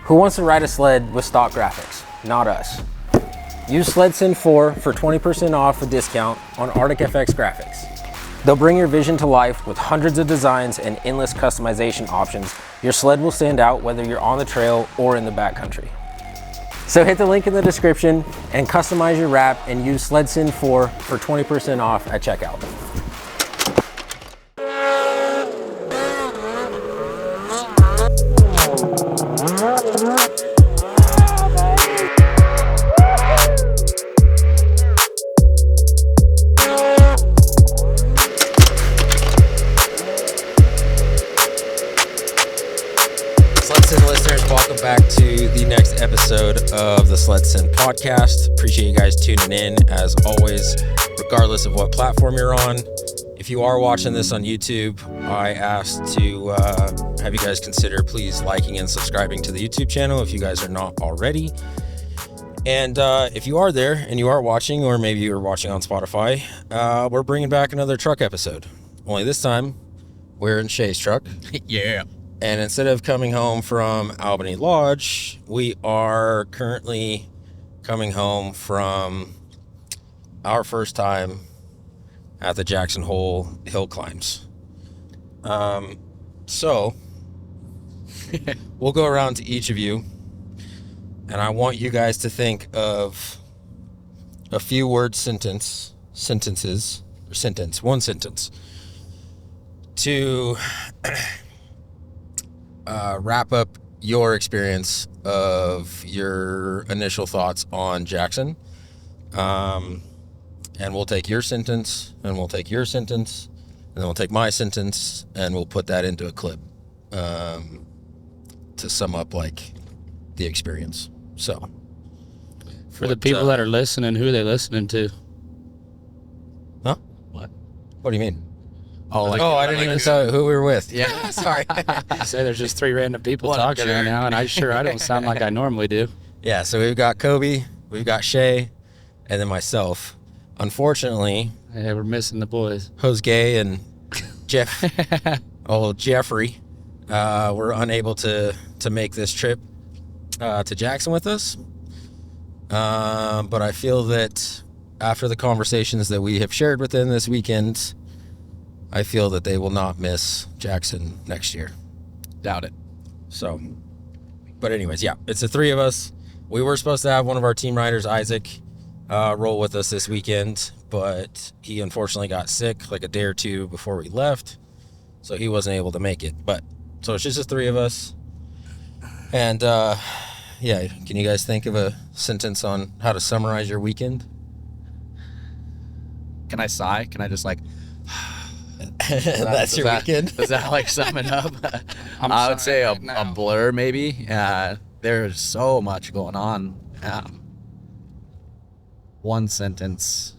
Who wants to ride a sled with stock graphics? Not us. Use SledSend 4 for 20% off a discount on Arctic FX graphics. They'll bring your vision to life with hundreds of designs and endless customization options. Your sled will stand out whether you're on the trail or in the backcountry. So hit the link in the description and customize your wrap and use SledSend 4 for 20% off at checkout. SledSend listeners, welcome back to the next episode of the SledSend podcast. Appreciate you guys tuning in as always, regardless of what platform you're on. If you are watching this on YouTube, I ask to have you guys consider please liking and subscribing to the YouTube channel if you guys are not already. And if you are there and you are watching, or maybe you're watching on Spotify, we're bringing back another truck episode. Only this time, we're in Shae's truck. Yeah. And instead of coming home from Albany Lodge, we are currently coming home from our first time at the Jackson Hill climbs. So we'll go around to each of you, and I want you guys to think of a few word one sentence to wrap up your experience of your initial thoughts on Jackson. And we'll take your sentence, and we'll take your sentence, and then we'll take my sentence, and we'll put that into a clip to sum up like the experience. So For the people that are listening, who are they listening to? Huh? What? What do you mean? I didn't even know who we were with. Yeah. Sorry. Say there's just three random people talking right now, and I don't sound like I normally do. Yeah, so we've got Coby, we've got Shae, and then myself. Unfortunately, Hey, we're missing the boys. Jose and Jeffrey were unable to make this trip to Jackson with us. But I feel that after the conversations that we have shared with them this weekend, I feel that they will not miss Jackson next year. Doubt it. So, but anyways, yeah, it's the three of us. We were supposed to have one of our team riders, Isaac, roll with us this weekend, but he unfortunately got sick like a day or two before we left, so he wasn't able to make it. But so it's just the three of us. And yeah, can you guys think of a sentence on how to summarize your weekend? Can I sigh? Can I just like... That's your weekend? Does that like sum it up? I would say a blur maybe. There's so much going on. One sentence.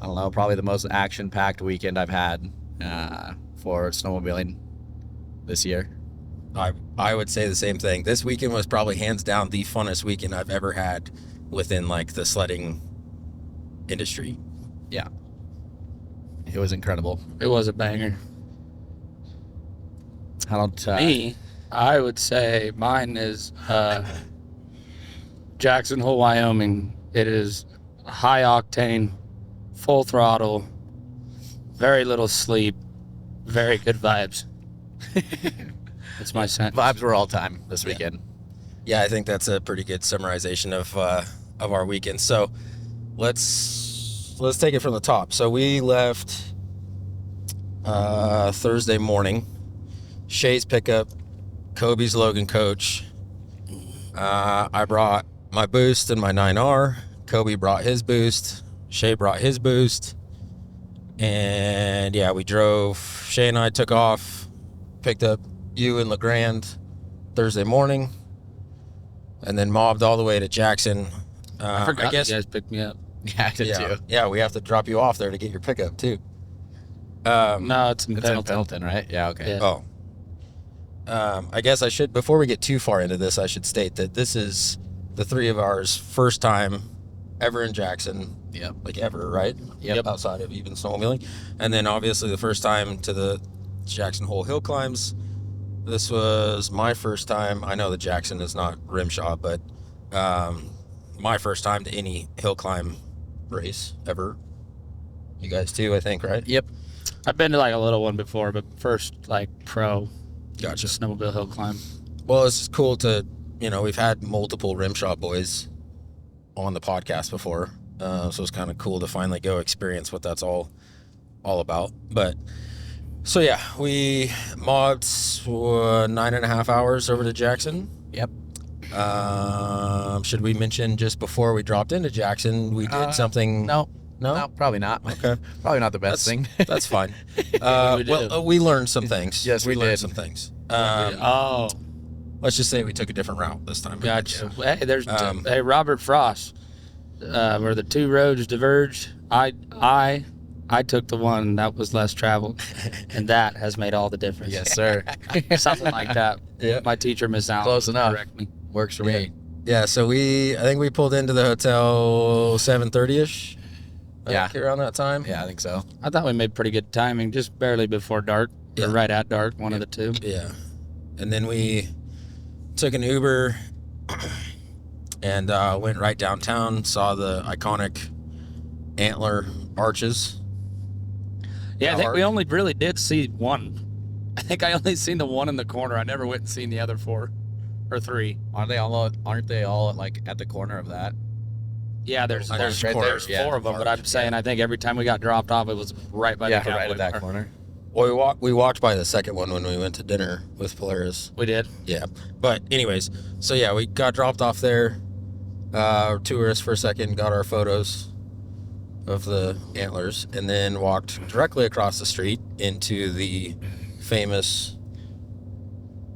I don't know, probably the most action-packed weekend I've had for snowmobiling this year. I would say the same thing. This weekend was probably hands down the funnest weekend I've ever had within like the sledding industry. Yeah. It was incredible. It was a banger. Me, I would say mine is Jackson Hole, Wyoming. It is high octane, full throttle, very little sleep, very good vibes. That's my sense. vibes were all time this weekend. Yeah, I think that's a pretty good summarization of our weekend. So let's take it from the top. So we left Thursday morning. Shae's pickup, Coby's Logan coach. I brought my boost and my 9R. Coby brought his boost. Shae brought his boost. And yeah, we drove. Shae and I took off, picked up you in LeGrand Thursday morning, and then mobbed all the way to Jackson. I forgot you guys picked me up. Yeah, I did too. Yeah, we have to drop you off there to get your pickup too. No, it's in Pendleton, right? Yeah, okay. Yeah. I guess I should, before we get too far into this, I should state that this is the three of ours first time ever in Jackson. Yep. Like ever, right? Yep. Outside of even snowmobiling. And then obviously the first time to the Jackson Hole hill climbs. This was my first time. I know that Jackson is not rim shot, but my first time to any hill climb race ever. You guys too, I think, right? Yep. I've been to like a little one before, but first like pro Gotcha. snowmobile hill climb. Well, it's just cool to, we've had multiple rim shot boys on the podcast before, so it's kind of cool to finally go experience what that's all about. But so yeah, we mobbed 9.5 hours over to Jackson. Yep. Should we mention just before we dropped into Jackson, we did something? No, No, probably not. Okay. Probably not the best thing. That's fine. We learned some things. Yes, we learned did. some things. Let's Let's just say we took a different route this time. gotcha. Yeah. Hey, there's Robert Frost. Where the two roads diverged, I took the one that was less traveled, and that has made all the difference. Yes, sir. Something like that. Yeah. My teacher, Miss Allen, Close enough. correct me. Works for me. Yeah, so I think we pulled into the hotel 7:30ish. Yeah. Around that time. Yeah, I think so. I thought we made pretty good timing, just barely before dark, Yeah. or right at dark, one of the two. Yeah. And then we took an Uber and went right downtown, saw the iconic antler arches. Yeah, I think Dark. we only really did see one. I think I only seen the one in the corner. I never went and seen the other 4 or 3. Aren't they all like at the corner of that? Yeah, there's Right there's there, yeah. 4 of them, but I'm saying I think every time we got dropped off, it was right by the Yeah, cowboy right at that bar. corner. Well, we walked by the second one when we went to dinner with Polaris. We did. Yeah. But anyways, so yeah, we got dropped off there. Tourists for a second, got our photos of the antlers, and then walked directly across the street into the famous.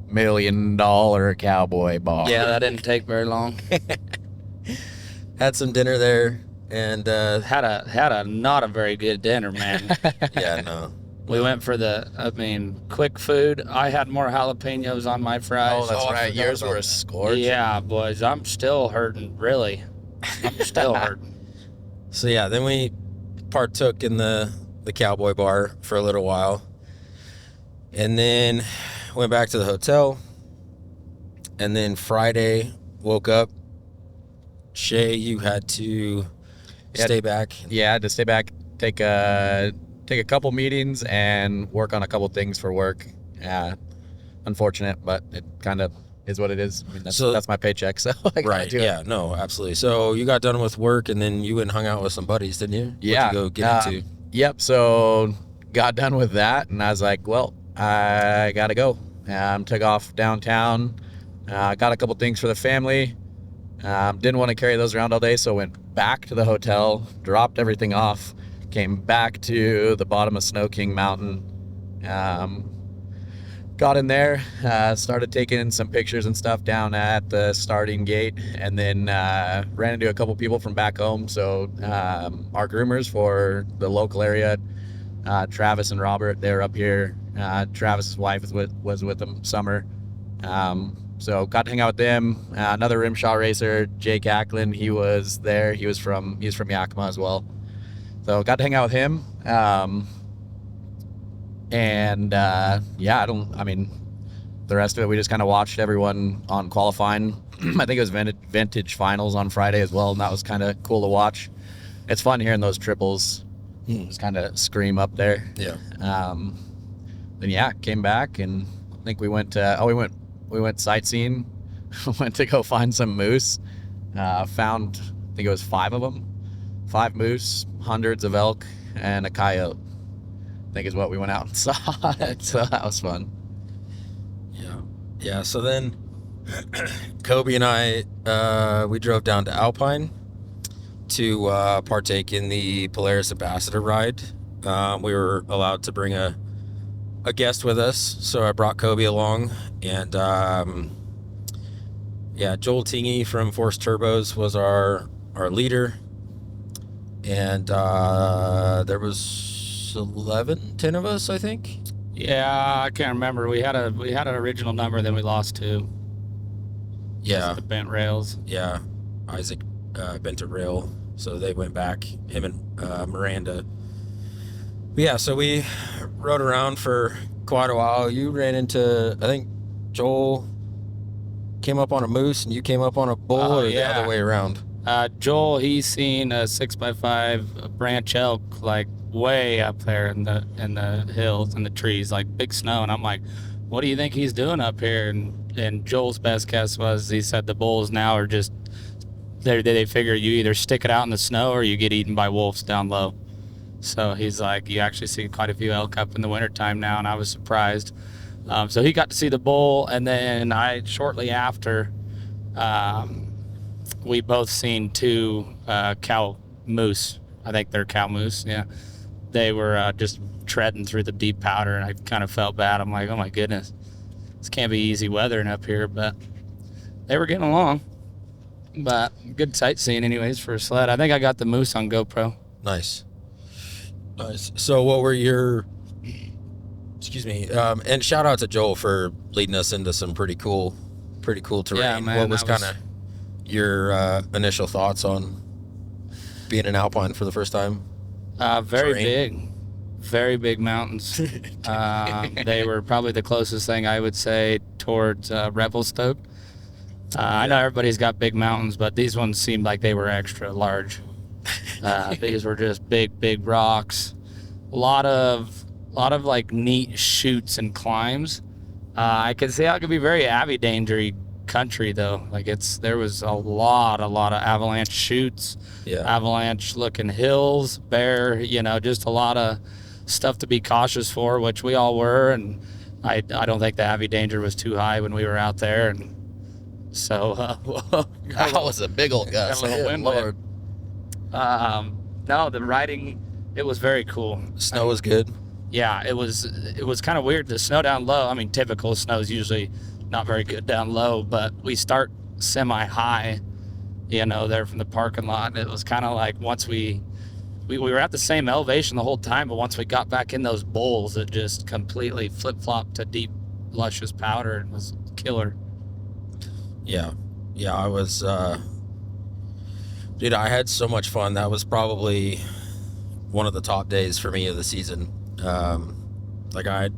$1 million cowboy bar. Yeah, that didn't take very long. Had some dinner there, and Had a not a very good dinner, man. yeah, no. We went for quick food. I had more jalapenos on my fries. Oh, that's I right. forgot Yours about were that. scorched. Yeah, boys, I'm still hurting, really. I'm still hurting. So yeah, then we partook in the cowboy bar for a little while, and then went back to the hotel. And then Friday, woke up. Shae, you had to stay back. Yeah, I had to stay back, take a couple meetings, and work on a couple things for work. Yeah, unfortunate, but it kind of is what it is. I mean, that's my paycheck, so I gotta Right. do it. Yeah. No. Absolutely. So you got done with work, and then you went and hung out with some buddies, didn't you? Yeah. What'd you go get into? Yep. So got done with that, and I was like, well, I gotta go. Took off downtown. Got a couple things for the family. Didn't want to carry those around all day, so went back to the hotel, dropped everything off, came back to the bottom of Snow King Mountain. Got in there, started taking some pictures and stuff down at the starting gate, and then ran into a couple people from back home. So our groomers for the local area, Travis and Robert, they're up here. Travis's wife was with them, Summer. So got to hang out with them. Another rim shot racer, Jake Ackland, he was there. He's from Yakima as well. So got to hang out with him. The rest of it, we just kind of watched everyone on qualifying. I think it was vintage finals on Friday as well, and that was kind of cool to watch. It's fun hearing those triples just kind of scream up there. Yeah. Then yeah, came back, and I think we went sightseeing. Went to go find some moose. Found, I think it was 5 of them. 5 moose, hundreds of elk, and a coyote, I think is what we went out and saw. So that was fun. Yeah. So then Coby and I, we drove down to Alpine to partake in the Polaris Ambassador ride. We were allowed to bring a guest with us, so I brought Coby along, and Joel Tingy from Force Turbos was our leader, and there was 10 of us, I think. Yeah, I can't remember. We had an original number, then we lost 2. Yeah. The bent rails. Yeah, Isaac bent a rail, so they went back, him and Miranda. But yeah, so we rode around for quite a while. You ran into, I think Joel came up on a moose and you came up on a bull, or the other way around? Joel, he's seen a 6x5 branch elk like way up there in the hills and the trees, like big snow. And I'm like, what do you think he's doing up here? And Joel's best guess was, he said the bulls now are just, they figure you either stick it out in the snow or you get eaten by wolves down low. So he's like, you actually see quite a few elk up in the wintertime now, and I was surprised. So he got to see the bull, and then shortly after, we both seen two cow moose. I think they're cow moose, yeah. They were just treading through the deep powder, and I kind of felt bad. I'm like, oh my goodness, this can't be easy weathering up here, but they were getting along. But good sightseeing anyways for a sled. I think I got the moose on GoPro. Nice. So what were your, and shout out to Joel for leading us into some pretty cool terrain. Yeah, man, what was kind of your initial thoughts on being in Alpine for the first time? Very big mountains. They were probably the closest thing I would say towards Revelstoke. I know everybody's got big mountains, but these ones seemed like they were extra large. These were just big rocks. A lot of like neat chutes and climbs. I can see how it could be very avidangery country though. Like there was a lot of avalanche chutes, avalanche looking hills, just a lot of stuff to be cautious for, which we all were. And I don't think the avidanger was too high when we were out there. And so that was a big old gust. Lord. No, the riding, it was very cool. Snow was good. Yeah, it was kind of weird. The snow down low, I mean, typical snow is usually not very good down low, but we start semi-high, there from the parking lot. And it was kind of like once we were at the same elevation the whole time, but once we got back in those bowls, it just completely flip-flopped to deep, luscious powder and was killer. Yeah, I was, dude, I had so much fun. That was probably one of the top days for me of the season. Like I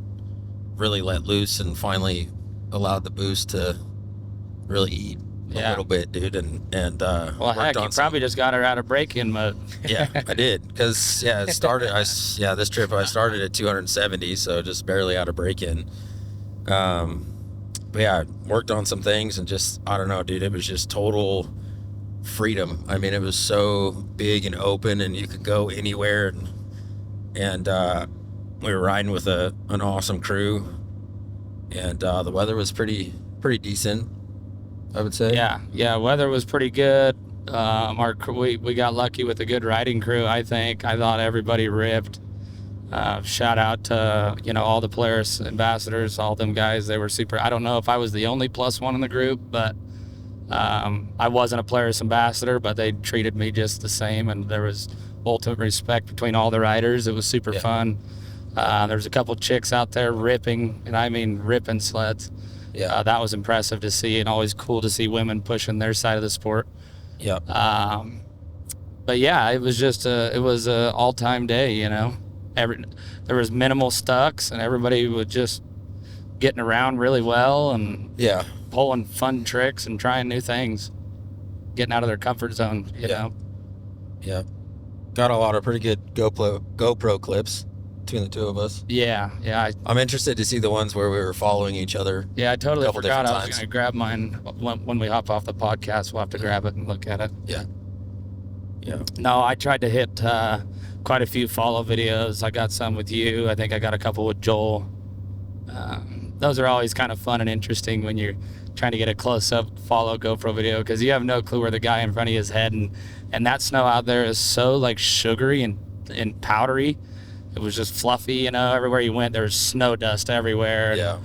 really let loose and finally allowed the boost to really eat a little bit, dude. And well, heck, you probably just got her out of break-in mode. Yeah, I did. Because, it started, this trip I started at 270, so just barely out of break-in. But yeah, I worked on some things and just, I don't know, dude, it was just total freedom. I mean, it was so big and open and you could go anywhere. And we were riding with an awesome crew, and the weather was pretty decent, I would say. Yeah, weather was pretty good. We got lucky with a good riding crew, I think. I thought everybody ripped. Shout out to, all the Polaris Ambassadors, all them guys. They were super. I don't know if I was the only +1 in the group, but I wasn't a Polaris Ambassador, but they treated me just the same, and there was ultimate respect between all the riders. It was super fun. There was a couple chicks out there ripping, and I mean ripping sleds. Yeah, that was impressive to see, and always cool to see women pushing their side of the sport. Yeah. But yeah, it was just it was a all-time day. There was minimal stucks, and everybody was just getting around really well and pulling fun tricks and trying new things, getting out of their comfort zone. You know. Yeah. Got a lot of pretty good GoPro clips between the two of us. Yeah. I'm interested to see the ones where we were following each other. Yeah, I totally forgot I was going to grab mine when we hop off the podcast. We'll have to grab it and look at it. Yeah. No, I tried to hit quite a few follow videos. I got some with you. I think I got a couple with Joel. Those are always kind of fun and interesting when you're trying to get a close-up follow GoPro video, because you have no clue where the guy in front of you is heading. And that snow out there is so like sugary and powdery. It was just fluffy, everywhere you went, there's snow dust everywhere. Yeah.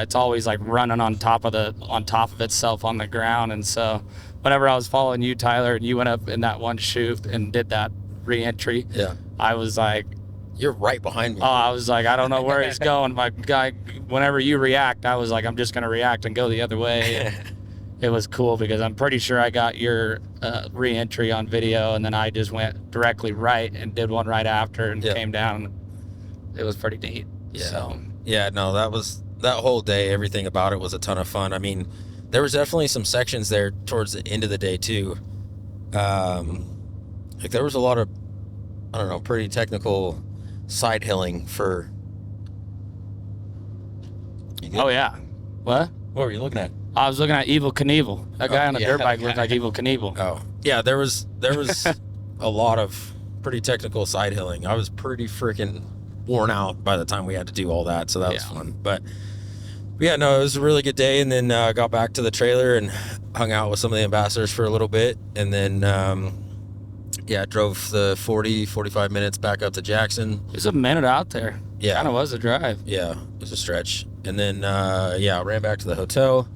It's always like running on top of itself on the ground. And so whenever I was following you, Tyler, and you went up in that one chute and did that re-entry, I was like, you're right behind me. Oh, I was like, I don't know where he's going. My guy, whenever you react, I was like, I'm just going to react and go the other way. It was cool because I'm pretty sure I got your re-entry on video, and then I just went directly right and did one right after and came down. It was pretty neat. Yeah. So. Yeah, no, that was that whole day, everything about it was a ton of fun. I mean, there was definitely some sections there towards the end of the day too. Like there was a lot of, I don't know, pretty technical side hilling for. Oh yeah. What? What were you looking at? I was looking at Evil Knievel. That guy on a dirt bike looked like Evil Knievel. Oh yeah, there was a lot of pretty technical side hilling. I was pretty freaking worn out by the time we had to do all that, so that was fun. But yeah, no, it was a really good day. And then got back to the trailer and hung out with some of the ambassadors for a little bit, and then drove the 45 minutes back up to Jackson. It was a minute out there. Yeah, kind of was a drive. Yeah, it was a stretch. And then ran back to the hotel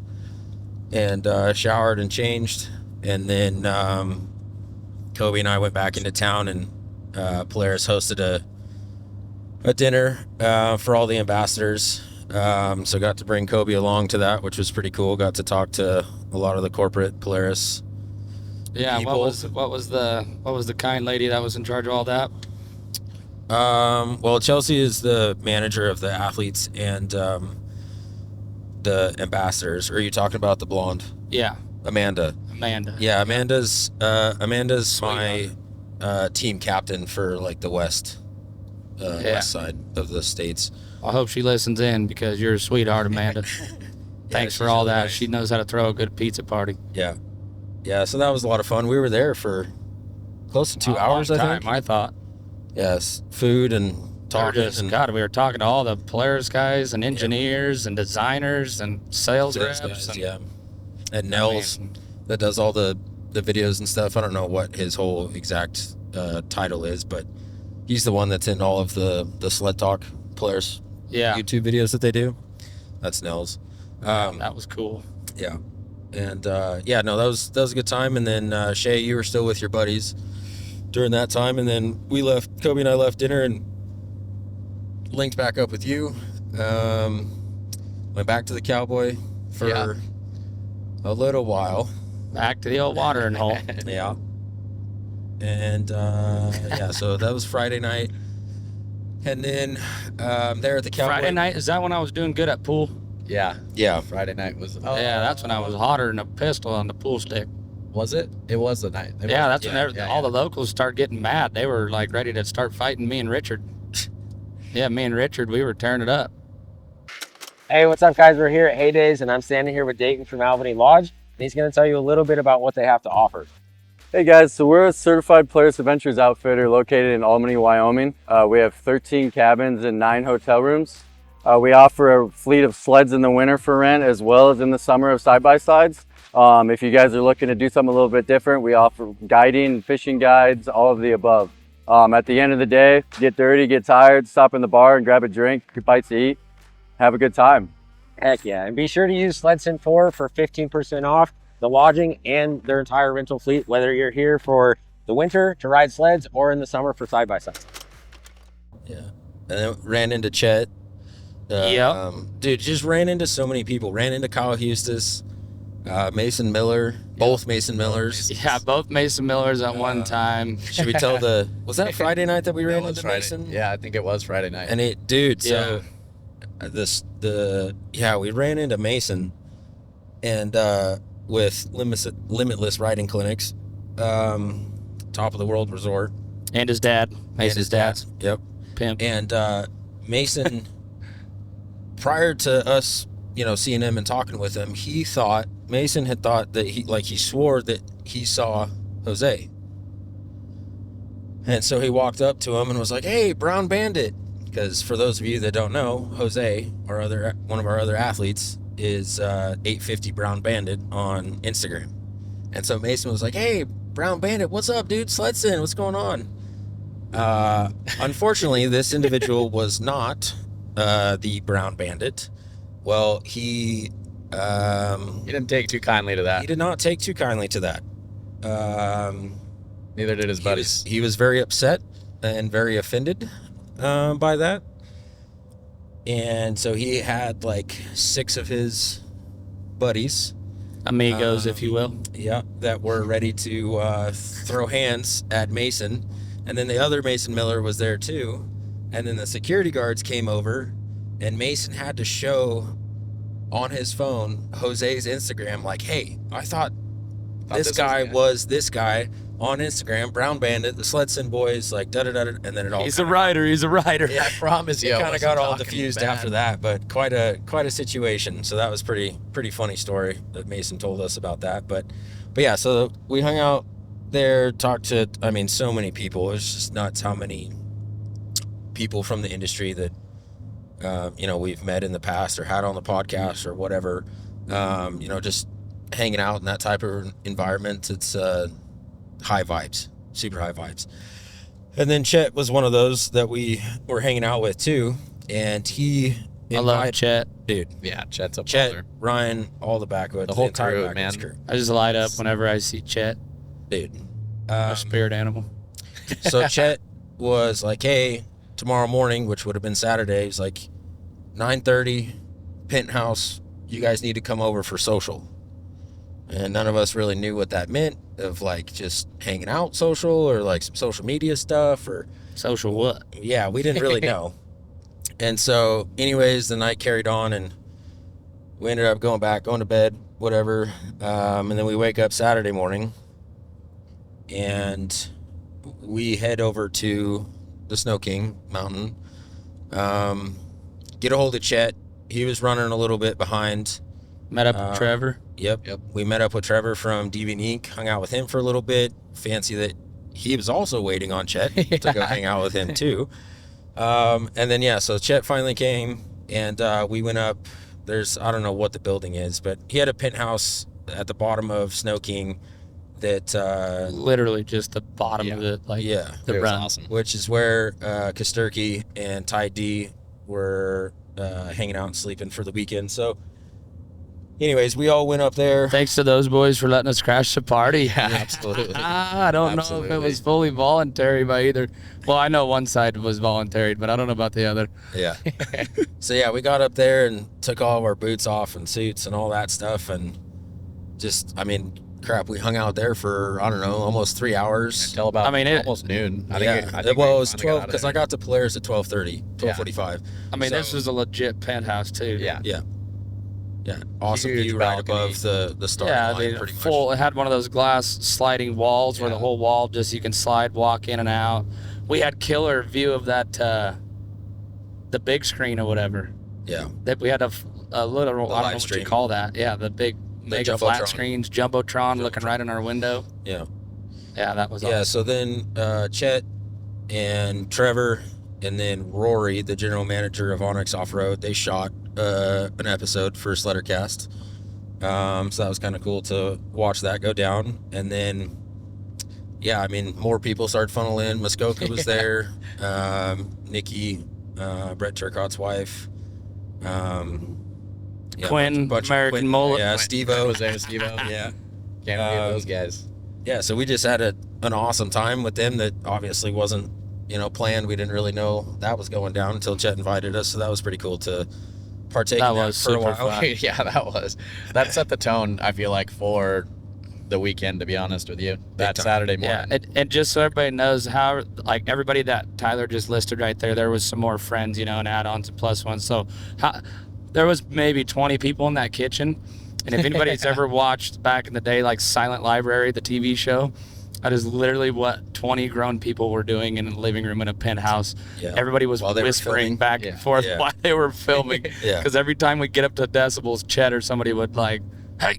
and showered and changed, and then Coby and I went back into town, and Polaris hosted a dinner for all the ambassadors. So got to bring Coby along to that, which was pretty cool. Got to talk to a lot of the corporate Polaris. Yeah, people. what was the kind lady that was in charge of all that? Well, Chelsea is the manager of the athletes and the ambassadors. Or are you talking about the blonde? Yeah, Amanda. Yeah, Amanda's my team captain for like the west side of the states. I hope she listens in, because you're a sweetheart, Amanda. Thanks for all that. Nice. She knows how to throw a good pizza party. Yeah. Yeah, so that was a lot of fun. We were there for close to 2 hours, I think. I thought. Yes, food and talking. We were talking to all the Polaris guys and engineers and designers and sales reps. Guys, and Nels, that does all the videos and stuff. I don't know what his whole exact title is, but he's the one that's in all of the Sled Talk Polaris YouTube videos that they do. That's Nels. That was cool. Yeah. And that was a good time. And then Shae, you were still with your buddies during that time, and then Coby and I left dinner and linked back up with you. Went back to the Cowboy for a little while. Back to the old watering hole. Yeah. And so that was Friday night. And then there at the Cowboy. Friday night, is that when I was doing good at pool? Yeah. Friday night was. That's when I was hotter than a pistol on the pool stick. Was it? It was the night. That's when all the locals started getting mad. They were like ready to start fighting me and Richard. Me and Richard, we were tearing it up. Hey, what's up, guys? We're here at Heydays, and I'm standing here with Dayton from Albany Lodge, and he's going to tell you a little bit about what they have to offer. Hey guys, so we're a certified Polaris Adventures outfitter located in Albany, Wyoming. We have 13 cabins and 9 hotel rooms. We offer a fleet of sleds in the winter for rent, as well as in the summer of side-by-sides. If you guys are looking to do something a little bit different, we offer guiding, fishing guides, all of the above. At the end of the day, get dirty, get tired, stop in the bar and grab a drink, a bite to eat, have a good time. Heck yeah, and be sure to use SledSend for 15% off the lodging and their entire rental fleet, whether you're here for the winter to ride sleds or in the summer for side-by-sides. Yeah, and then ran into Chet. Dude, just ran into so many people. Ran into Kyle Hustis, Mason Miller, both Mason Millers. Yeah, both Mason Millers at one time. Should we tell was that Friday night that we ran into Mason? Yeah, I think it was Friday night. And we ran into Mason, and with Limitless Riding Clinics, top of the world resort. And his dad. Mason's dad. Yep. Pimp. And Mason, prior to us, seeing him and talking with him, Mason had thought that he swore that he saw Jose. And so he walked up to him and was like, "Hey, Brown Bandit." Because for those of you that don't know, Jose, one of our other athletes, is 850 Brown Bandit on Instagram. And so Mason was like, "Hey, Brown Bandit, what's up, dude? SledSend, what's going on?" Unfortunately, this individual was not the Brown Bandit. Well, he didn't take too kindly to that. He did not take too kindly to that. Neither did his buddies. He was very upset and very offended by that. And so he had like 6 of his buddies. Amigos, if you will. Yeah, that were ready to throw hands at Mason. And then the other Mason Miller was there too. And then the security guards came over and Mason had to show on his phone Jose's Instagram, like, hey, I thought this guy was this guy on Instagram, Brown Bandit, the SledSend boys, like da-da-da-da, and then it all He's a rider. Yeah, I promise you. it kind of got all diffused after that, but quite a situation. So that was pretty funny story that Mason told us about that. But yeah, so we hung out there, talked to, I mean, so many people. It was just nuts how many people from the industry that we've met in the past or had on the podcast or whatever. Just hanging out in that type of environment. It's high vibes, super high vibes. And then Chet was one of those that we were hanging out with too, and he I love Chet. Dude. Yeah, Chet's a Chet, baller. Ryan, all the Backwoods, The whole entire crew, Backwoods man. crew. I just light up whenever I see Chet. Dude. Our spirit animal. So Chet was like, hey, tomorrow morning, which would have been Saturday, he's like, 9:30, penthouse, you guys need to come over for social. And none of us really knew what that meant, of like just hanging out social or like some social media stuff or Social what? yeah, we didn't really know. And so anyways, the night carried on and we ended up going to bed, whatever. And then we wake up Saturday morning and we head over to the Snow King Mountain, get a hold of Chet. He was running a little bit behind. Met up with Trevor. Yep. We met up with Trevor from DV Inc., hung out with him for a little bit. Fancy that he was also waiting on Chet to go hang out with him too. And then, yeah, so Chet finally came and we went up. I don't know what the building is, but he had a penthouse at the bottom of Snow King that Literally just the bottom of it. Like, yeah, the it was run. awesome. which is where Kosturki and Ty D were hanging out and sleeping for the weekend. So anyways, we all went up there. Thanks to those boys for letting us crash the party. Yeah, absolutely. I don't know if it Absolutely. was fully voluntary by either. Well, I know one side was voluntary, but I don't know about the other. Yeah. So yeah, we got up there and took all of our boots off and suits and all that stuff, and just, I mean, crap, we hung out there for, I don't know, almost 3 hours. Until about I mean, it- almost noon. I Yeah. think we Well, it was finally got 12 out of because there. I got to Polaris at 12:30, 12:45. I mean, this So- was a legit penthouse too. Yeah. Yeah. Awesome Huge view right balcony. above the starting Yeah, I line, mean, pretty full. much. It had one of those glass sliding walls where the Yeah. whole wall just you can slide, walk in and out. We had killer view of that, the big screen or whatever. Yeah. That we had a little. I don't know live what you stream. call that. Yeah, the big mega flat Jumbotron. screens, jumbotron, looking right in our window. Yeah. Yeah, that was Yeah, awesome. so then Chet and Trevor and then Rory, the general manager of Onyx Off-Road, they shot an episode for Sleddercast. So that was kind of cool to watch that go down. And then, yeah, I mean, more people started funneling in. Muskoka was there. Nikki, Brett Turcotte's wife. Yeah, Quinn, American Quinn, Mullet. Yeah, Steve-O. was there, Steve-O. Yeah. Can't forget those guys. Yeah, so we just had an awesome time with them that obviously wasn't, planned. We didn't really know that was going down until Chet invited us, so that was pretty cool to partake That in that was for a super while. fun. Yeah, that set the tone, I feel like, for the weekend, to be honest with you. That time. Saturday Yeah, morning. and just so everybody knows how, like everybody that Tyler just listed right there was some more friends, and add-ons and plus ones. So there was maybe 20 people in that kitchen. And if anybody's ever watched back in the day, like Silent Library, the TV show, that is literally what 20 grown people were doing in a living room in a penthouse. Yeah. Everybody was While they were whispering filming. back Yeah. and forth Yeah. while they were filming. Yeah. Because every time we get up to decibels, Chet or somebody would like, hey,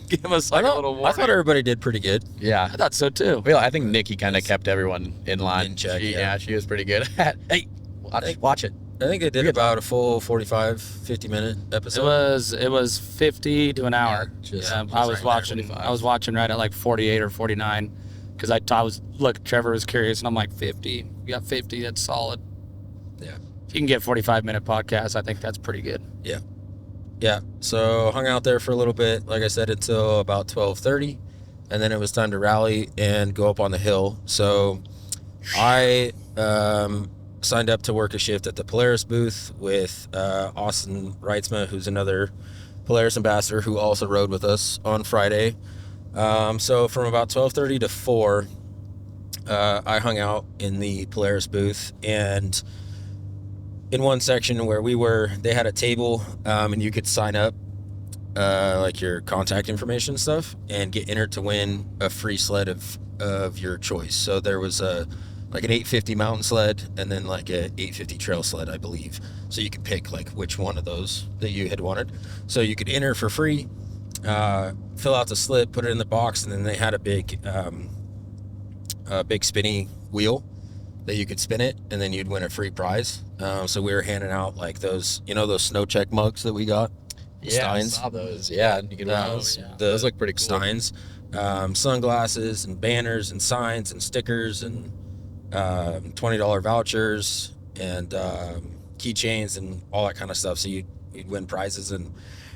give us like a little warning. I thought everybody did pretty good. Yeah. I thought so too. Well, I think Nikki kind of kept everyone in line. In check, She- yeah. she was pretty good at, hey, watch it. I think they did about a full 45, 50-minute episode. It was 50 to an hour. just- I just was right there, watching. 45. I was watching right at like 48 or 49, because I was look. Trevor was curious, and I'm like 50. You got 50. That's solid. Yeah. If you can get 45-minute podcasts, I think that's pretty good. Yeah, so hung out there for a little bit, like I said, until about 12:30, and then it was time to rally and go up on the hill. So I signed up to work a shift at the Polaris booth with Austin Reitzma, who's another Polaris ambassador who also rode with us on Friday. So from about 12:30 to 4, I hung out in the Polaris booth, and in one section where we were, they had a table, and you could sign up, like your contact information and stuff, and get entered to win a free sled of your choice. So there was like an 850 mountain sled and then like a 850 trail sled, I believe. So you could pick like which one of those that you had wanted. So you could enter for free, fill out the slip, put it in the box, and then they had a big spinny wheel that you could spin it, and then you'd win a free prize. So we were handing out like those, those snow check mugs that we got. Yeah, Steins. I saw those. Yeah, you could run those. Yeah. Those look pretty cool. Steins, sunglasses and banners and signs and stickers and $20 vouchers and keychains and all that kind of stuff. So you'd win prizes, and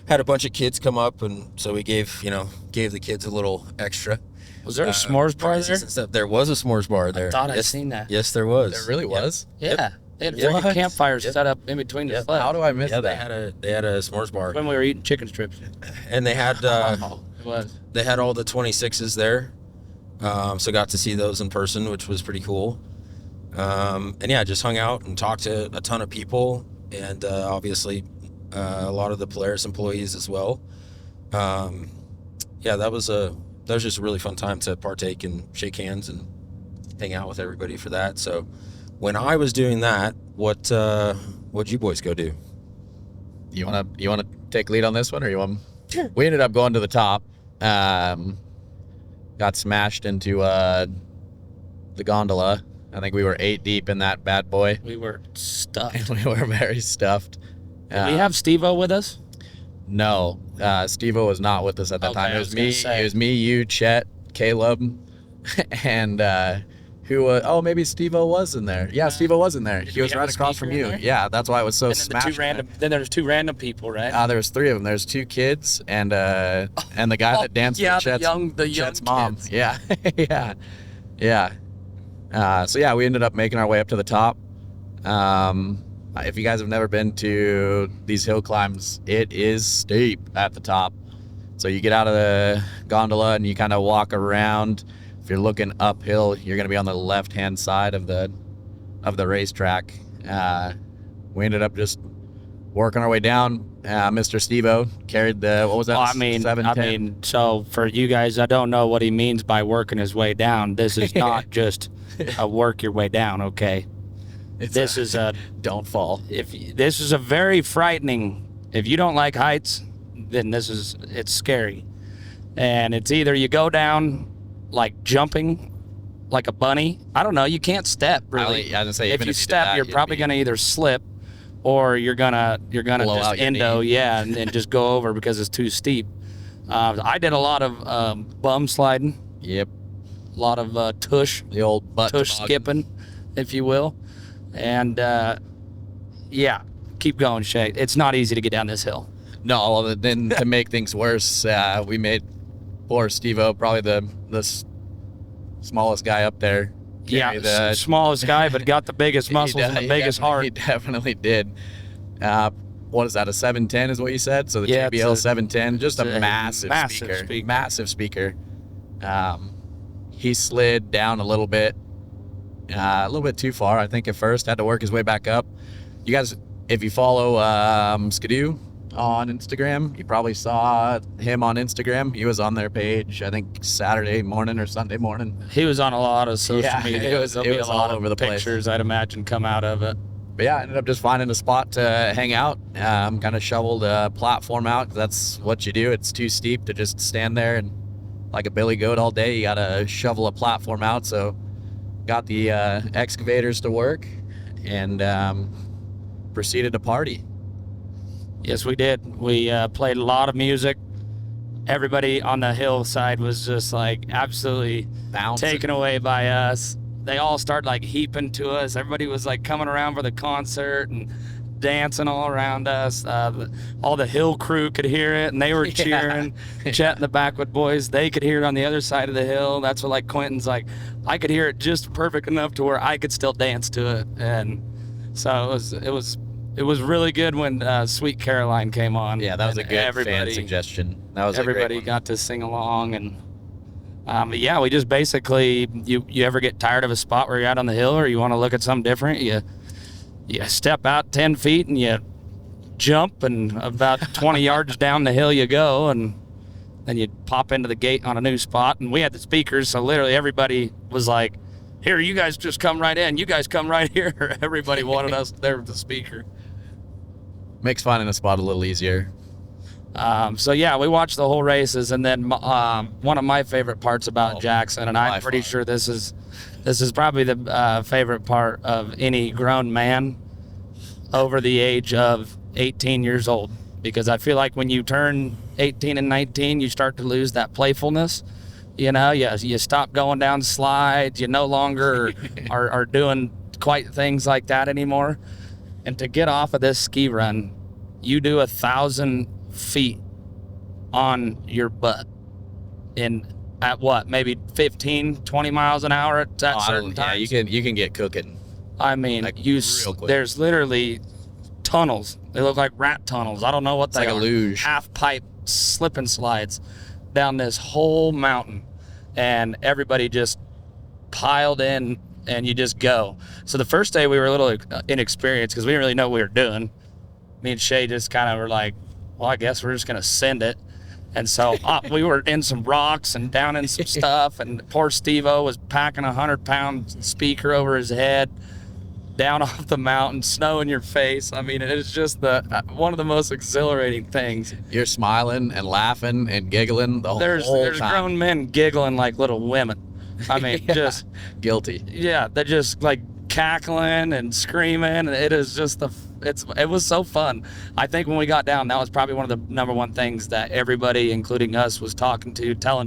had a bunch of kids come up, and so we gave the kids a little extra. Was there a s'mores bar there? And stuff. There was a s'mores bar there. I thought I'd Yes. seen that. Yes, there was. There really was? Yeah. They had Yep. freaking campfires Yep. set up in between the Yep. sleds. How do I miss Yeah, that? they had a s'mores bar, When we were eating chicken strips. and they had It was. they had all the 26s there, so got to see those in person, which was pretty cool. And yeah, just hung out and talked to a ton of people, and obviously a lot of the Polaris employees as well. Yeah, that was just a really fun time to partake and shake hands and hang out with everybody for that. So when I was doing that, what'd you boys go do? You wanna take lead on this one, or you want? Sure. We ended up going to the top. Got smashed into the gondola. I think we were 8 deep in that bad boy. We were stuffed. We were very stuffed. Did we have Steve-O with us? No, Steve-O was not with us at that Okay, time. I was gonna say. It was me, you, Chet, Caleb, and who? Maybe Steve-O was in there. Yeah, Steve-O was in there. He we was have right a across from speaker in you. there? Yeah, that's why it was so And then smashed. then there's two random people, right? There was 3 of them. There's 2 kids and the guy that danced yeah, with Chet's, the young Chet's mom. kids. Yeah, yeah. So yeah, we ended up making our way up to the top. If you guys have never been to these hill climbs, it is steep at the top. So you get out of the gondola and you kind of walk around. If you're looking uphill, you're going to be on the left-hand side of the racetrack. We ended up just working our way down. Mr. Steve-O carried the, what was that? Well, I mean, so for you guys, I don't know what he means by working his way down. This is not just a work your way down, okay? This is a don't fall. This is a very frightening. If you don't like heights, then it's scary. And it's either you go down like jumping like a bunny. I don't know. You can't step really. I was gonna say, if even you if you did step, that, you're you'd probably be- gonna either slip, or you're gonna Blow just out your endo, knee. yeah, and then just go over because it's too steep. I did a lot of bum sliding, Yep. a lot of tush The old butt toboggan. skipping, if you will, and yeah, keep going, Shae. It's not easy to get down this hill. No, well, then to make things worse, we made poor Steve-O, probably the smallest guy up there. Yeah, carry the smallest guy, but got the biggest muscles and the biggest heart. He definitely did. What is that? A 710 is what you said? So the Yeah, it's JBL a- 710, just a it's a massive massive speaker. speaker. Massive speaker. He slid down a little bit too far, I think, at first. Had to work his way back up. You guys, if you follow Skidoo on Instagram, you probably saw him on Instagram. He was on their page, I think, Saturday morning or Sunday morning. He was on a lot of social Yeah, media. it was There'll be a all lot over of the place. pictures, I'd imagine, come out of it. But yeah, I ended up just finding a spot to hang out. Kind of shoveled a platform out. That's what you do. It's too steep to just stand there and like a billy goat all day. You gotta shovel a platform out. So got the excavators to work and proceeded to party. Yes, we did. We played a lot of music. Everybody on the hillside was just like absolutely Bouncing. taken away by us. They all started like heaping to us. Everybody was like coming around for the concert and dancing all around us. All the hill crew could hear it, and they were cheering. Chet and the Backwoods boys, they could hear it on the other side of the hill. That's what like Quentin's like, I could hear it just perfect enough to where I could still dance to it. And so it was really good when Sweet Caroline came on. Yeah, that was a And good fan suggestion. That was everybody a great one. got to sing along. And but yeah, we just basically, you ever get tired of a spot where you're out on the hill or you want to look at something different, you you step out 10 feet and you jump, and about 20 yards down the hill you go, and then you pop into the gate on a new spot. And we had the speakers, so literally everybody was like, here, you guys just come right in. You guys come right here. Everybody wanted us there with the speaker. Makes finding a spot a little easier. So yeah, we watched the whole races, and then one of my favorite parts about Jackson, and I'm pretty sure this is probably the favorite part of any grown man over the age of 18 years old, because I feel like when you turn 18 and 19, you start to lose that playfulness. You stop going down slides. You no longer are doing quite things like that anymore. And to get off of this ski run, you do 1,000 feet on your butt at what, maybe 15, 20 miles an hour at certain times? Yeah, you can get cooking. I mean, like, real quick. There's literally tunnels. They look like rat tunnels. I don't know what they are. Like a luge. Half pipe slip and slides down this whole mountain, and everybody just piled in, and you just go. So the first day we were a little inexperienced because we didn't really know what we were doing. Me and Shae just kind of were like, well, I guess we're just going to send it. And so we were in some rocks and down in some stuff, and poor Steve-O was packing a 100-pound speaker over his head down off the mountain, snow in your face. I mean, it's just one of the most exhilarating things. You're smiling and laughing and giggling the whole There's time. grown men giggling like little women. I mean, Yeah. just Guilty. yeah, they're just like cackling and screaming, and it is just it was so fun. I think when we got down, that was probably one of the number one things that everybody, including us, was telling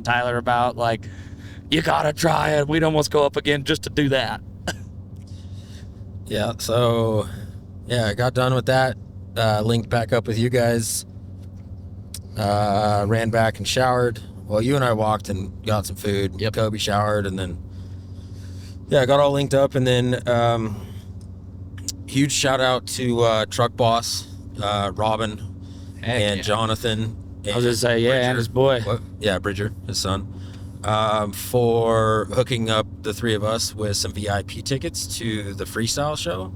Tyler about. Like, you gotta try it. We'd almost go up again just to do that. Yeah, so I got done with that, linked back up with you guys, ran back and showered. Well, you and I walked and got some food. Yep. Coby showered, and then I got all linked up, and then huge shout out to Truck Boss, Robin, and Jonathan. I was gonna say, yeah, and his boy. Bridger, his son, for hooking up the three of us with some VIP tickets to the freestyle show.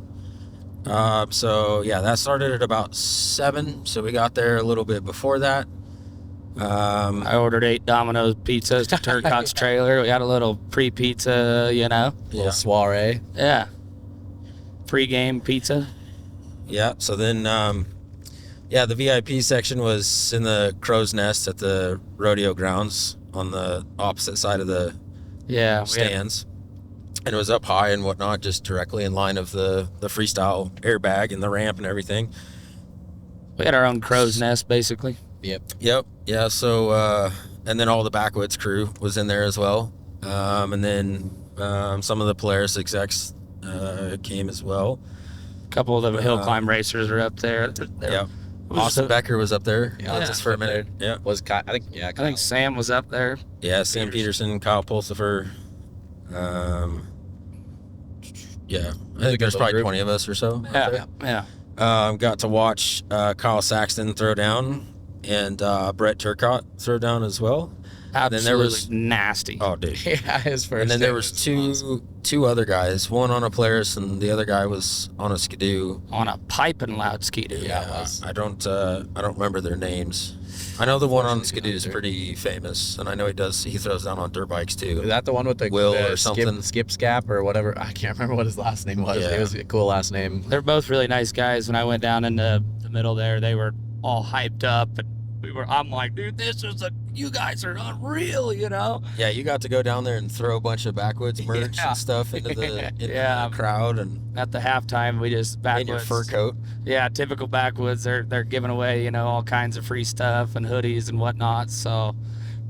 So yeah, that started at about 7, so we got there a little bit before that. I ordered 8 Domino's pizzas to Turcotte's trailer. We got a little pre-pizza, Little soiree. Yeah. Pre-game pizza. Yeah, so then, the VIP section was in the crow's nest at the rodeo grounds on the opposite side of the stands. And it was up high and whatnot, just directly in line of the freestyle airbag and the ramp and everything. We had our own crow's nest, basically. Yep. Yeah, so, and then all the Backwoods crew was in there as well. And then some of the Polaris execs came as well. A couple of the hill climb racers were up there. Yeah. Austin Becker was up there. Yeah, just for a minute. Yeah. I think Sam was up there. Yeah, Sam Peterson, Kyle Pulsifer. I think there's probably 20 of us or so. Yeah. Got to watch Kyle Saxton throw down and Brett Turcotte throw down as well. Absolutely then there was nasty. Oh, dude. Yeah, his first. And then there was two other guys. One on a Polaris, and the other guy was on a Skidoo. On a piping loud Skidoo. Yeah, it was. I don't remember their names. I know the one on Skidoo is pretty famous, and I know he throws down on dirt bikes too. Is that the one with the Will or something? Skip Scap or whatever? I can't remember what his last name was. Yeah. It was a cool last name. They're both really nice guys. When I went down in the middle there, they were all hyped up, and I'm like, dude, you guys are unreal, Yeah, you got to go down there and throw a bunch of Backwoods merch and stuff into the crowd, and at the half-time, we just Backwoods. in your fur coat. Yeah, typical Backwoods. They're giving away, all kinds of free stuff and hoodies and whatnot. So,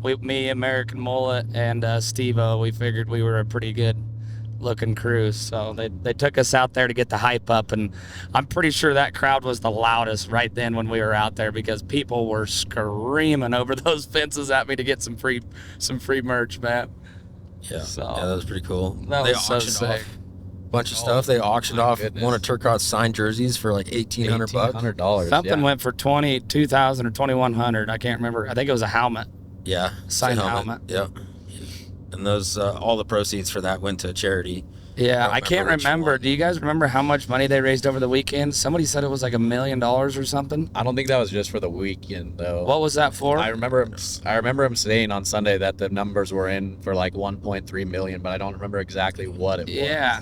me, American Mullet, and Steve-O, we figured we were a pretty good looking crew. So they took us out there to get the hype up, and I'm pretty sure that crowd was the loudest right then when we were out there, because people were screaming over those fences at me to get some free merch, man. Yeah, So, that was pretty cool. That They was so auctioned sick. off a bunch of stuff. They auctioned off goodness. one of Turcotte's signed jerseys for like $1,800. $1,800. Something went for $2,000 or $2,100. I can't remember. I think it was a helmet. Yeah, Signed it's a helmet. Yeah, and those all the proceeds for that went to charity. Yeah, I don't can't which remember. one. Do you guys remember how much money they raised over the weekend? Somebody said it was like $1 million or something. I don't think that was just for the weekend though. What was that for? I remember him saying on Sunday that the numbers were in for like 1.3 million, but I don't remember exactly what it was. Yeah.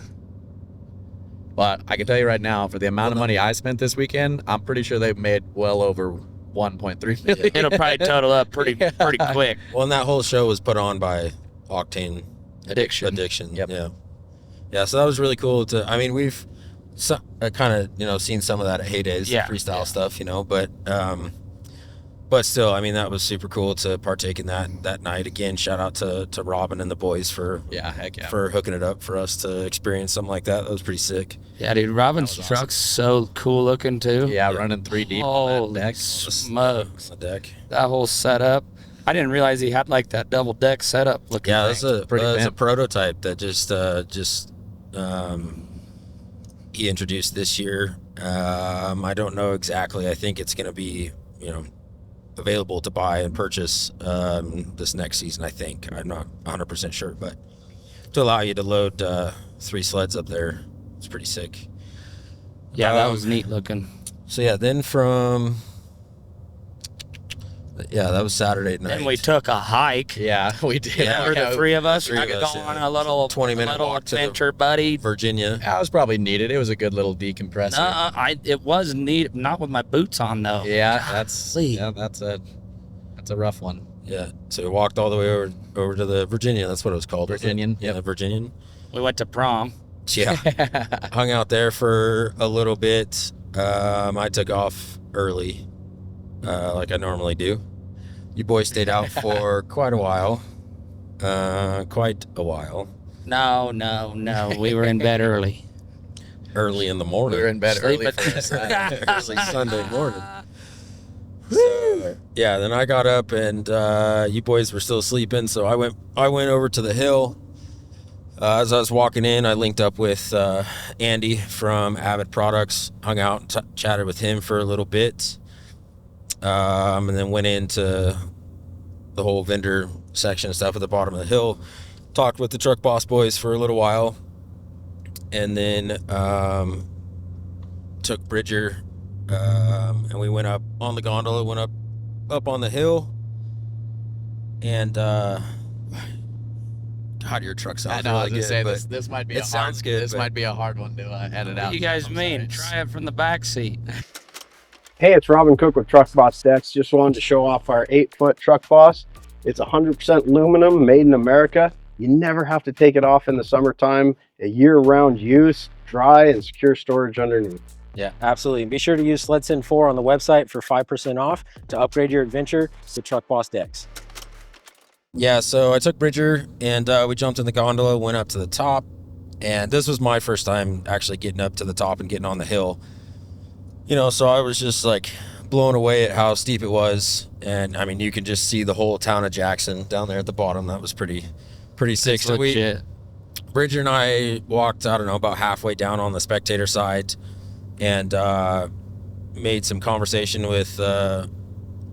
But I can tell you right now, for the amount of money I spent this weekend, I'm pretty sure they've made well over 1.3 million. It'll probably total up pretty quick. Well, and that whole show was put on by Octane Addiction. Yep. Yeah, so that was really cool we've kind of, seen some of that at Heydays, freestyle stuff, but still, that was super cool to partake in that night. Again, shout out to Robin and the boys for hooking it up for us to experience something like that. That was pretty sick. Yeah, dude, Robin's truck's so cool looking too. Yeah, running 3 deep on that deck. Smokes. On the deck. That whole setup. I didn't realize he had like that double deck setup looking. Yeah, thing. that's a prototype that he introduced this year. I don't know exactly. I think it's going to be, available to buy and purchase this next season, I think. I'm not 100% sure, but to allow you to load 3 sleds up there, it's pretty sick. Yeah, that was neat looking. So yeah, then that was Saturday night. Then we took a hike. Yeah, we did. Yeah, the 3 of us. Three I of could us, go yeah. on a little 20-minute walk to the- adventure, buddy. Virginia. That was probably needed. It was a good little decompressor. It was neat. Not with my boots on though. Yeah, Golly. that's a rough one. Yeah, so we walked all the way over to the Virginia. That's what it was called. Virginian, Yeah, Virginian. We went to prom. Yeah, hung out there for a little bit. I took off early, like I normally do. You boys stayed out for quite a while. No. We were in bed early. Early in the morning. We were in bed Sleep early at- for this. Early Sunday morning. So, yeah, then I got up and you boys were still sleeping, so I went over to the hill. As I was walking in, I linked up with Andy from Avid Products, hung out and chatted with him for a little bit, and then went into the whole vendor section and stuff at the bottom of the hill, talked with the Truck Boss boys for a little while, and then took Bridger, and we went up on the gondola, went up on the hill, and God, your truck sounds I know. I really was good. gonna say But this might be it sounds good, This but- might be a hard one to edit out. What do you guys I'm mean? sorry. Try it from the back seat. Hey, it's Robin Cook with Truck Boss Decks. Just wanted to show off our 8-foot Truck Boss. It's 100% aluminum, made in America. You never have to take it off in the summertime. A year-round use, dry and secure storage underneath. Yeah, absolutely. And be sure to use SledSend 4 on the website for 5% off to upgrade your adventure to Truck Boss Decks. yeah, so I took Bridger and we jumped in the gondola, went up to the top, and this was my first time actually getting up to the top and getting on the hill. So I was just like blown away at how steep it was, and you can just see the whole town of Jackson down there at the bottom. That was pretty sick. It's So legit. Bridger and I walked, I don't know, about halfway down on the spectator side, and made some conversation with 6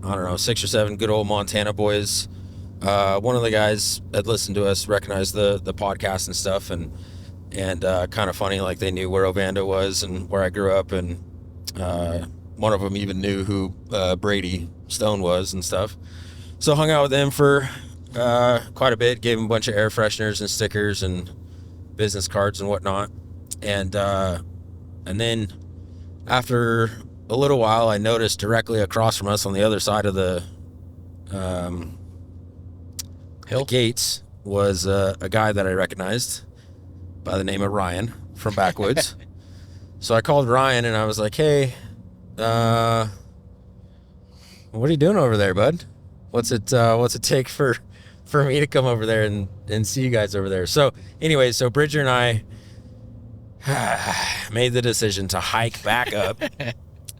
or 7 good old Montana boys. One of the guys that listened to us recognized the podcast and stuff, and kind of funny, like they knew where Ovanda was and where I grew up, and one of them even knew who Brady Stone was and stuff. So hung out with them for quite a bit, gave them a bunch of air fresheners and stickers and business cards and whatnot, and then after a little while, I noticed directly across from us on the other side of the gates was a guy that I recognized by the name of Ryan from Backwoods. So I called Ryan and I was like, hey, what are you doing over there, bud? What's it take for me to come over there and see you guys over there? So anyway, so Bridger and I made the decision to hike back up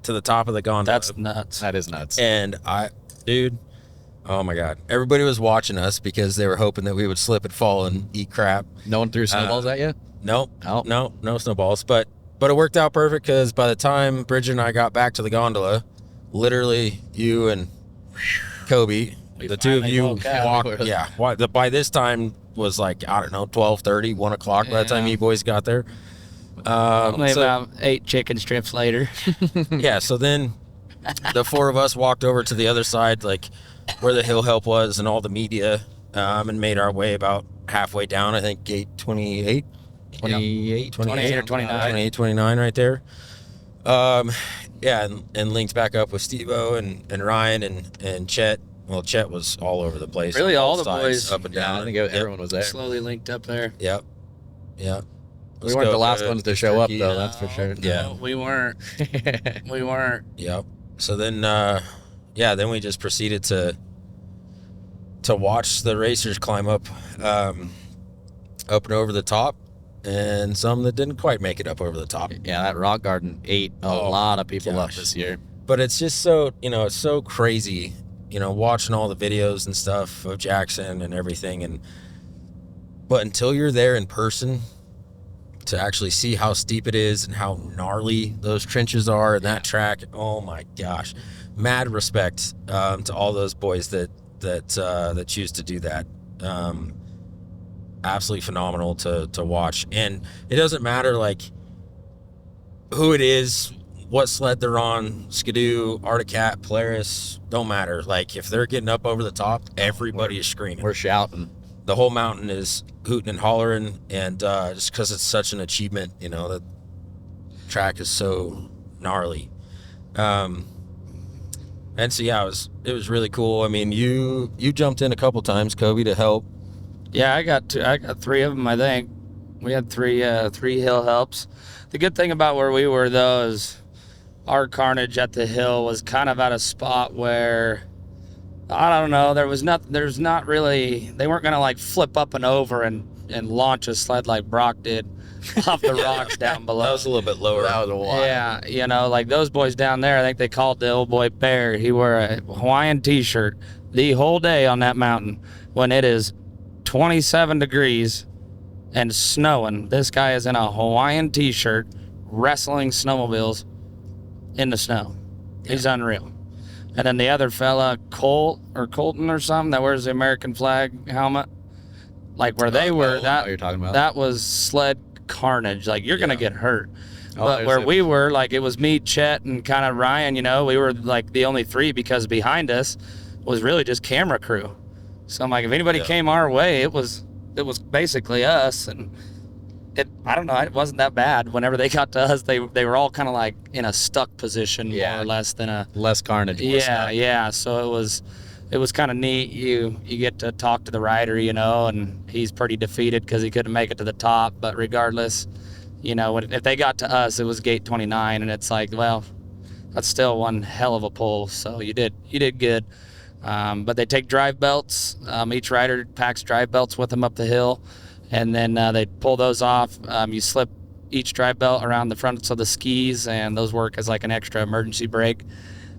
to the top of the gondola. That's nuts. That is nuts. And dude, oh my God. Everybody was watching us because they were hoping that we would slip and fall and eat crap. No one threw snowballs at you? No, Oh. no snowballs. But it worked out perfect because by the time Bridger and I got back to the gondola, literally you and Coby, the two of finally you woke up. walked. Yeah. By this time, was like, I don't know, 12:30, 1 o'clock by the time Yeah. you boys got there. Only So- about 8 chicken strips later. yeah, so then the four of us walked over to the other side, like where the hill help was and all the media, and made our way about halfway down, I think gate 28 or 29. 28, 29 right there. Yeah, and linked back up with Steve-O and Ryan and Chet. Well, Chet was all over the place. Really, on all both the sides, boys. up and down. I think everyone was there. Slowly linked up there. Yep. We weren't the last ones to show up, though, that's for sure. Yeah. No, we weren't. We weren't. Yep. So then, then we just proceeded to watch the racers climb up and over the top, and some that didn't quite make it up over the top. Yeah, that rock garden ate a lot of people up gosh. this year. But it's just so, it's so crazy, watching all the videos and stuff of Jackson and everything. But until you're there in person to actually see how steep it is and how gnarly those trenches are and that track, oh my gosh, mad respect to all those boys that choose to do that. Absolutely phenomenal to watch. And it doesn't matter like who it is, what sled they're on, Skidoo, Arctic Cat, Polaris, don't matter. Like if they're getting up over the top, everybody is screaming. We're shouting. The whole mountain is hooting and hollering, and just because it's such an achievement, the track is so gnarly. And so yeah, it was really cool. I mean, you jumped in a couple times, Coby, to help. Yeah, I got 3 of them, I think. We had three hill helps. The good thing about where we were, though, is our carnage at the hill was kind of at a spot where, I don't know, there's not really, they weren't going to like flip up and over and launch a sled like Brock did off the rocks down below. That was a little bit lower. That was a lot. Yeah, like those boys down there, I think they called the old boy Bear. He wore a Hawaiian t-shirt the whole day on that mountain when it is 27 degrees and snowing. This guy is in a Hawaiian t-shirt wrestling snowmobiles in the snow. He's unreal. And then the other fella, Colton or something, that wears the American flag helmet, like where they were, I know what you're talking about. that was sled carnage. Like you're gonna get hurt. But there's where a- we were, like it was me, Chet, and kind of Ryan. We were like the only 3 because behind us was really just camera crew. So I'm like, if anybody came our way, it was basically us, and I don't know, it wasn't that bad. Whenever they got to us, they were all kind of like in a stuck position, more or less than a less carnage. more stuff. yeah. So it was kind of neat. You get to talk to the rider, and he's pretty defeated because he couldn't make it to the top. But regardless, if they got to us, it was gate 29, and it's like, well, that's still one hell of a pull. So you did good. But they take drive belts. Each rider packs drive belts with them up the hill, and then they pull those off. You slip each drive belt around the fronts of the skis, and those work as like an extra emergency brake.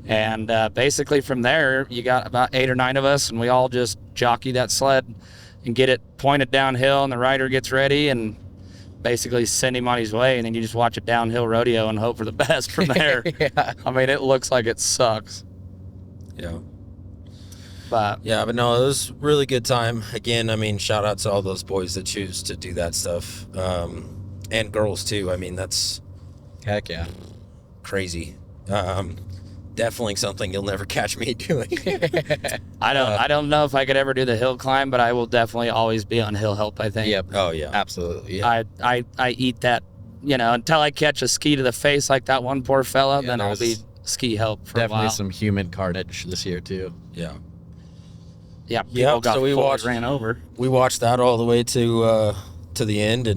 And basically from there, you got about 8 or 9 of us, and we all just jockey that sled and get it pointed downhill, and the rider gets ready and basically send him on his way, and then you just watch a downhill rodeo and hope for the best from there. Yeah. I mean, it looks like it sucks. Yeah. But Yeah, but no, it was a really good time. Again, I mean, shout out to all those boys that choose to do that stuff. And girls too. I mean, that's Heck yeah. crazy. Definitely something you'll never catch me doing. I don't know if I could ever do the hill climb, but I will definitely always be on hill help, I think. Yep. Oh yeah. Absolutely. Yeah. I eat that, until I catch a ski to the face like that one poor fella, Yeah, then I'll be there's ski help for a Definitely while. some human carnage this year too. Yeah. Yeah, people Yep, got so we fully watched- ran over. We watched that all the way to the end,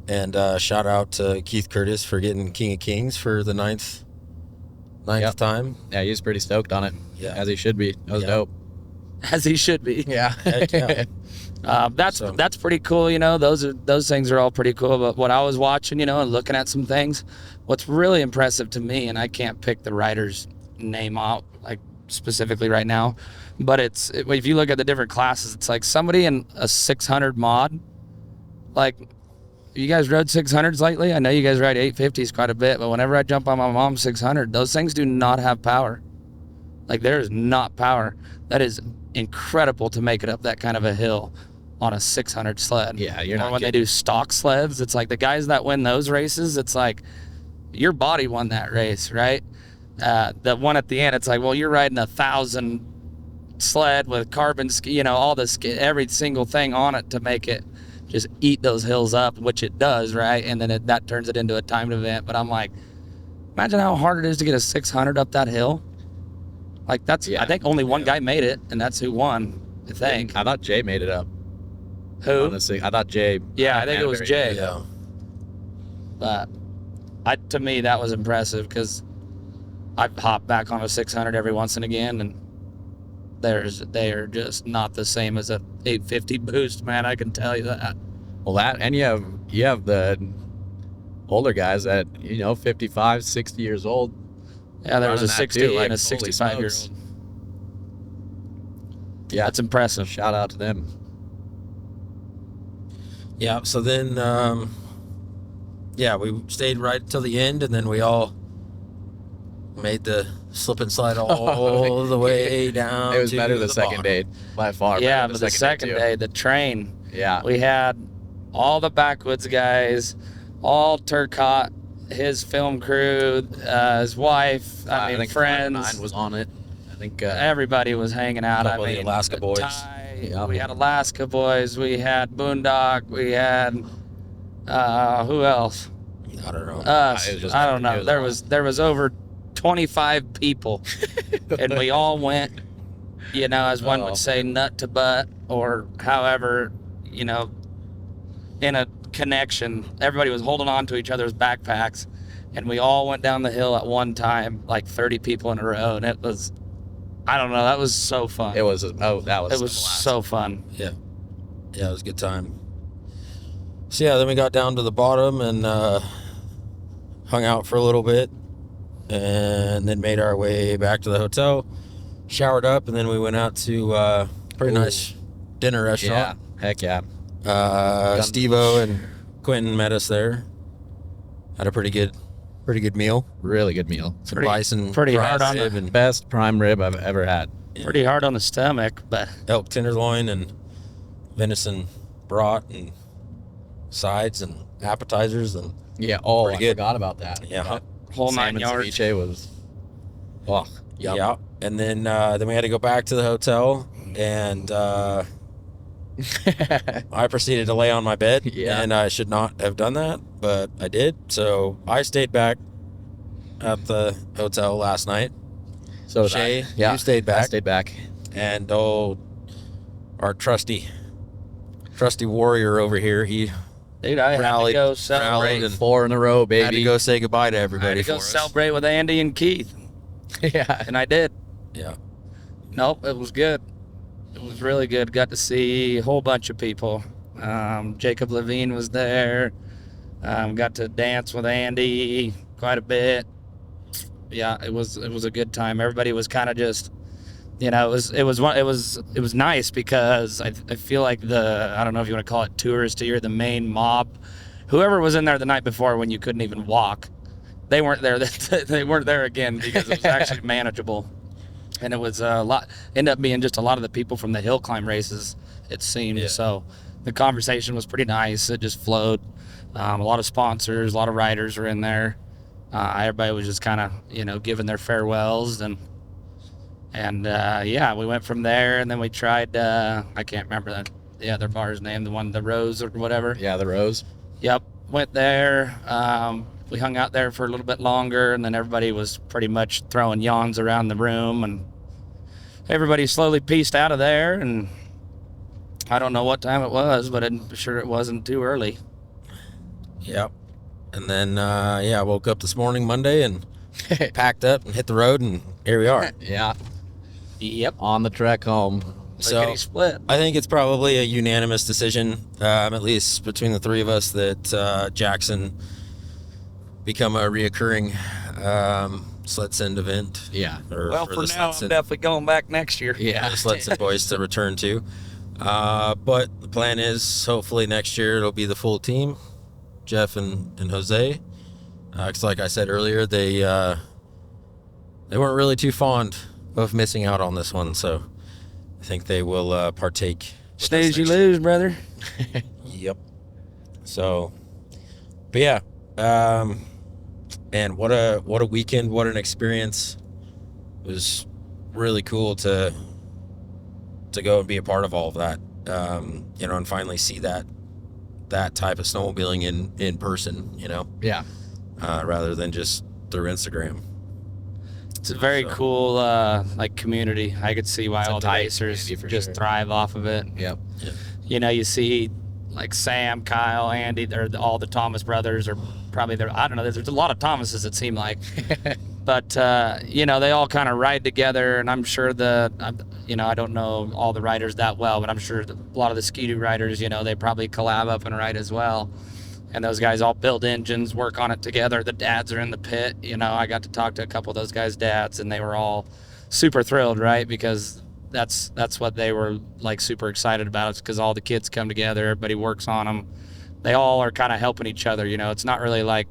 and shout out to Keith Curtis for getting King of Kings for the ninth Yep. time. Yeah, he was pretty stoked on it. Yeah. As he should be. That was Yeah. dope. As he should be. Yeah. Heck yeah. That's pretty cool. Those things are all pretty cool. But what I was watching, and looking at some things, what's really impressive to me, and I can't pick the writer's name out like specifically right now, but if you look at the different classes, it's like somebody in a 600 mod. Like, you guys rode 600s lately? I know you guys ride 850s quite a bit, but whenever I jump on my mom's 600, those things do not have power. Like, there is not power. That is incredible to make it up that kind of a hill on a 600 sled. Yeah, you're or not when they do stock sleds, it's like the guys that win those races, it's like your body won that race, right? The one at the end, it's like, well, you're riding 1,000 sled with carbon, all this, every single thing on it to make it just eat those hills up, which it does, right? And then that turns it into a timed event. But I'm like, imagine how hard it is to get a 600 up that hill. Like I think only one guy made it, and that's who won, I think. I thought Jay made it up. Who? Honestly, I thought Jay. Yeah, I think it was Jay. Yeah. But to me, that was impressive because I've hopped back on a 600 every once and again, and they are just not the same as a 850 boost, man. I can tell you that. Well, that, and you have the older guys that 55, 60 years old. Yeah, there was a running that 60 too, and like, a holy 65-year-old. smokes. Yeah, That's impressive. shout out to them. Yeah. So then, we stayed right till the end, and then we all made the slip and slide all the way down. It was to better the second bottom. day by far. Yeah, better but the second too. day, the train, Yeah. we had all the Backwoods guys, all Turcotte, his film crew, his wife, I mean, friends. 9 was on it. I think Everybody was hanging out. Couple I of the mean, Alaska boys. Yeah. We had Alaska boys. We had Boondock. We had who else? I don't know. Us. It was just- I don't it know. was There was over 25 people, and we all went. As one would say, nut to butt, or however, in a connection. Everybody was holding on to each other's backpacks, and we all went down the hill at one time, like 30 people in a row, and it was, I don't know, that was so fun. it was. Oh, that was. It was so fun. Yeah, it was a good time. So yeah, then we got down to the bottom and hung out for a little bit, and then made our way back to the hotel, showered up, and then we went out to a pretty nice dinner Yeah. restaurant. Heck yeah. Steve-O and Quentin met us there. Had a pretty good meal. Really good meal. Some Pretty- bison, pretty hard on rib, and Best prime rib I've ever had. Pretty hard on the stomach, but elk tenderloin and venison brat and sides and appetizers and Yeah. Oh, Pretty I good. forgot about that. yeah. whole 9 Salmon yards. ceviche was. Oh, yum. Yeah, and then we had to go back to the hotel, and I proceeded to lay on my bed, Yeah. and I should not have done that, but I did. So I stayed back at the hotel last night, So Shae, yeah, you stayed back. I stayed back. and our trusty warrior over here, he Dude, I had to Rallied- go rallied celebrate. and 4 in a row, had to baby. go say goodbye to I had everybody to go for us. celebrate with Andy and Keith, Yeah. and I did. Yeah, Nope, it was good. It was really good. Got to see a whole bunch of people. Jacob Levine was there. Got to dance with Andy quite a bit. Yeah, it was a good time. Everybody was kind of just, it was nice because I feel like I don't know if you want to call it touristy or the main mob, whoever was in there the night before when you couldn't even walk, they weren't there. They weren't there again because it was actually manageable. And it was ended up being just a lot of the people from the hill climb races, it seemed. Yeah. So the conversation was pretty nice. It just flowed. A lot of sponsors, a lot of riders were in there. Everybody was just kind of, giving their farewells. And we went from there, and then we tried, I can't remember the other bar's name, the Rose or whatever. Yeah, the Rose. Yep, went there. We hung out there for a little bit longer, and then everybody was pretty much throwing yawns around the room, and everybody slowly pieced out of there. And I don't know what time it was, but I'm sure it wasn't too early. yeah. And then I woke up this morning, Monday, and packed up and hit the road, and here we are. Yeah. Yep. On the trek home. So Lickety split. I think it's probably a unanimous decision, at least between the three of us, that Jackson become a reoccurring SledSend event. Yeah. Well, for for the now, I'm SledSend, definitely going back next year. Yeah. the SledSend boys to return to. But the plan is hopefully next year it'll be the full team, Jeff and Jose. 'Cause like I said earlier, they weren't really too fond of missing out on this one, so I think they will partake Stay as you lose, brother. Yep. So, but yeah, and what a weekend, what an experience. It was really cool to go and be a part of all of that, and finally see that type of snowmobiling in person, Yeah. rather than just through Instagram. It's a very cool community. I could see why It's a all the tight racers community for just sure. thrive off of it. Yep. You see like Sam, Kyle, Andy, they're all the Thomas brothers, or probably I don't know, there's a lot of Thomases it seemed like. But they all kind of ride together, and I'm sure I don't know all the riders that well, but I'm sure a lot of the Ski-Doo riders, they probably collab up and ride as well. And those guys all build engines, work on it together. The dads are in the pit. I got to talk to a couple of those guys' dads, and they were all super thrilled, right? Because that's what they were like super excited about. It's because all the kids come together, everybody works on them. They all are kind of helping each other. It's not really like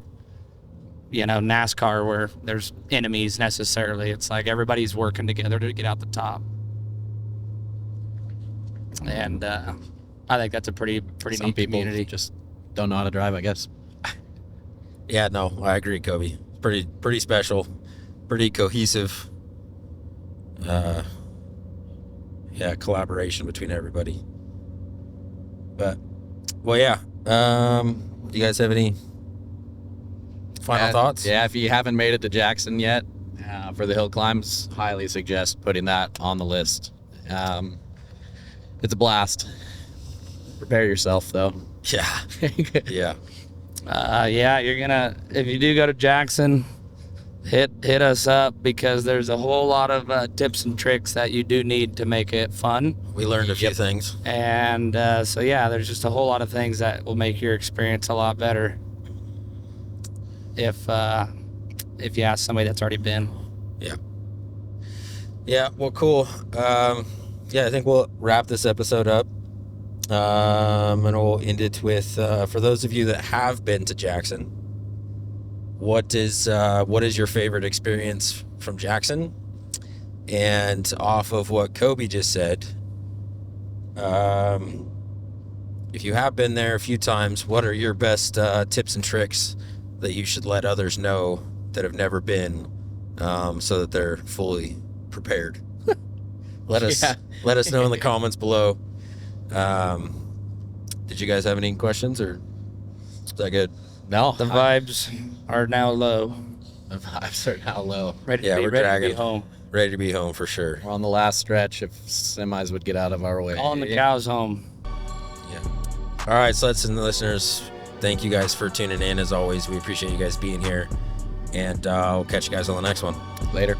NASCAR where there's enemies necessarily. It's like everybody's working together to get out the top. And I think that's a pretty Some neat people community. just don't know how to drive, I guess. Yeah, no, I agree, Coby. Pretty special, pretty cohesive. Collaboration between everybody. But, well, yeah. Do you guys have any final thoughts? Yeah, if you haven't made it to Jackson yet, for the hill climbs, highly suggest putting that on the list. It's a blast. Prepare yourself, though. Yeah. Yeah. You're gonna, if you do go to Jackson, hit us up, because there's a whole lot of tips and tricks that you do need to make it fun. We learned a few things. And there's just a whole lot of things that will make your experience a lot better if you ask somebody that's already been. Yeah, well, cool. I think we'll wrap this episode up. And we'll end it with, for those of you that have been to Jackson, what is your favorite experience from Jackson? And off of what Coby just said, if you have been there a few times, what are your best tips and tricks that you should let others know that have never been, so that they're fully prepared? Let us know in the comments below. Did you guys have any questions, or is that good? No. The vibes are now low. The vibes are now low. We're Ready to dragging be home. Ready to be home for sure. We're on the last stretch if semis would get out of our way. Calling the cows home. Yeah. All right, SledSend listeners, thank you guys for tuning in. As always, we appreciate you guys being here, and we'll catch you guys on the next one. Later.